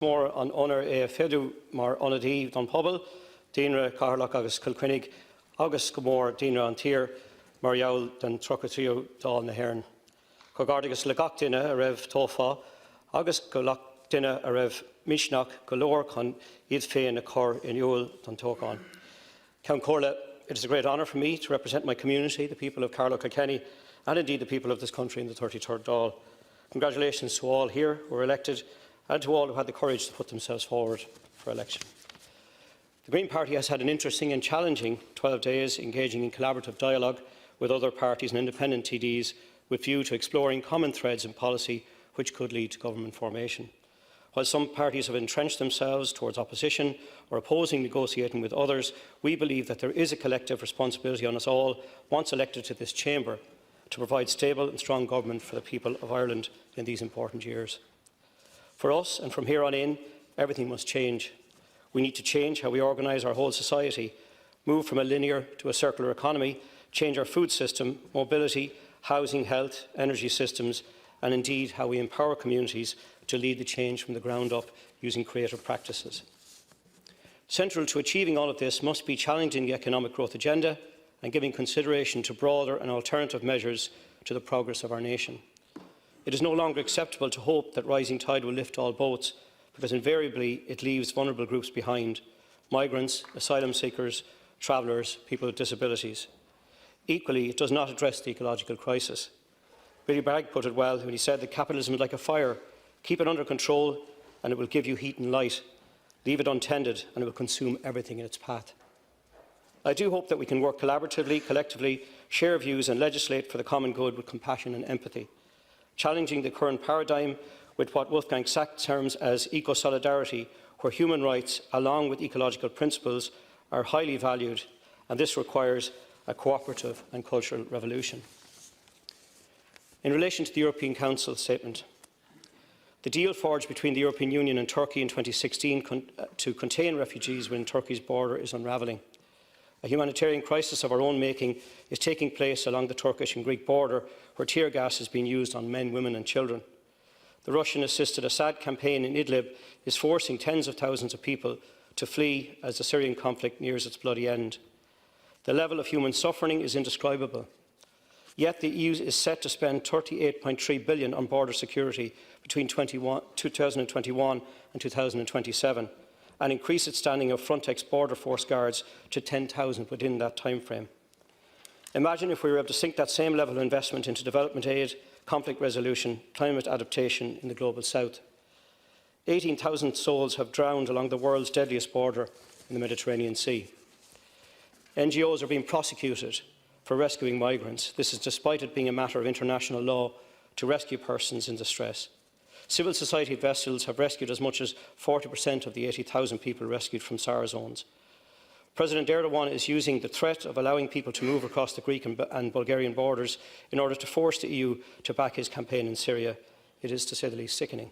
More an honour a fedu mar onadí don pobl, Dínra Carlock agus Kilquinnig, agus Gomor Dínra an Tír, mar jawl den Trocatrio Dáil Éireann. Cogardigus le gach duine a raibh tófá, agus go lach duine a raibh misneach go leor chun iad féin a chur in iúil don tógáin. Ceann Comhairle, it is a great honour for me to represent my community, the people of Carlock Kilkenny, and indeed the people of this country in the 33rd Dáil. Congratulations to all here who were elected, and to all who had the courage to put themselves forward for election. The Green Party has had an interesting and challenging 12 days engaging in collaborative dialogue with other parties and independent TDs with view to exploring common threads in policy which could lead to government formation. While some parties have entrenched themselves towards opposition or opposing negotiating with others, we believe that there is a collective responsibility on us all, once elected to this chamber, to provide stable and strong government for the people of Ireland in these important years. For us, and from here on in, everything must change. We need to change how we organise our whole society, move from a linear to a circular economy, change our food system, mobility, housing, health, energy systems, and indeed how we empower communities to lead the change from the ground up using creative practices. Central to achieving all of this must be challenging the economic growth agenda and giving consideration to broader and alternative measures to the progress of our nation. It is no longer acceptable to hope that rising tide will lift all boats, because invariably it leaves vulnerable groups behind: migrants, asylum seekers, travellers, people with disabilities. Equally, it does not address the ecological crisis. Billy Bragg put it well when he said that capitalism is like a fire. Keep it under control and it will give you heat and light. Leave it untended and it will consume everything in its path. I do hope that we can work collaboratively, collectively, share views and legislate for the common good with compassion and empathy, challenging the current paradigm with what Wolfgang Sachs terms as eco-solidarity, where human rights, along with ecological principles, are highly valued, and this requires a cooperative and cultural revolution. In relation to the European Council statement, the deal forged between the European Union and Turkey in 2016 to contain refugees within Turkey's border is unravelling. A humanitarian crisis of our own making is taking place along the Turkish and Greek border, where tear gas is being used on men, women and children. The Russian-assisted Assad campaign in Idlib is forcing tens of thousands of people to flee as the Syrian conflict nears its bloody end. The level of human suffering is indescribable. Yet the EU is set to spend €38.3 billion on border security between 2021 and 2027, and increase its standing of Frontex border force guards to 10,000 within that timeframe. Imagine if we were able to sink that same level of investment into development aid, conflict resolution, climate adaptation in the global south. 18,000 souls have drowned along the world's deadliest border in the Mediterranean Sea. NGOs are being prosecuted for rescuing migrants. This is despite it being a matter of international law to rescue persons in distress. Civil society vessels have rescued as much as 40% of the 80,000 people rescued from SAR zones. President Erdogan is using the threat of allowing people to move across the Greek and Bulgarian borders in order to force the EU to back his campaign in Syria. It is, to say the least, sickening.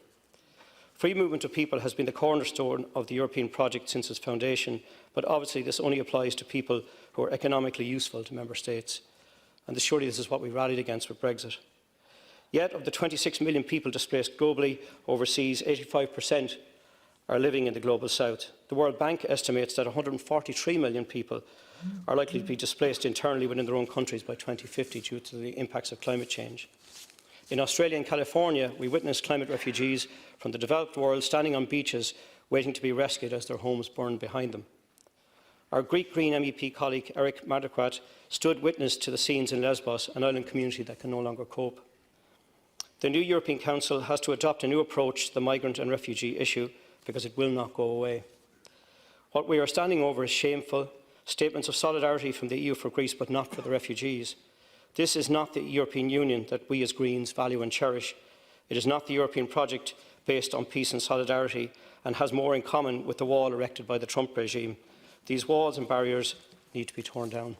Free movement of people has been the cornerstone of the European project since its foundation, but obviously this only applies to people who are economically useful to member states. And surely this is what we rallied against with Brexit. Yet, of the 26 million people displaced globally overseas, 85% are living in the global south. The World Bank estimates that 143 million people are likely to be displaced internally within their own countries by 2050 due to the impacts of climate change. In Australia and California, we witnessed climate refugees from the developed world standing on beaches waiting to be rescued as their homes burned behind them. Our Greek Green MEP colleague Eric Mardakrat stood witness to the scenes in Lesbos, an island community that can no longer cope. The new European Council has to adopt a new approach to the migrant and refugee issue, because it will not go away. What we are standing over is shameful statements of solidarity from the EU for Greece, but not for the refugees. This is not the European Union that we as Greens value and cherish. It is not the European project based on peace and solidarity, and has more in common with the wall erected by the Trump regime. These walls and barriers need to be torn down.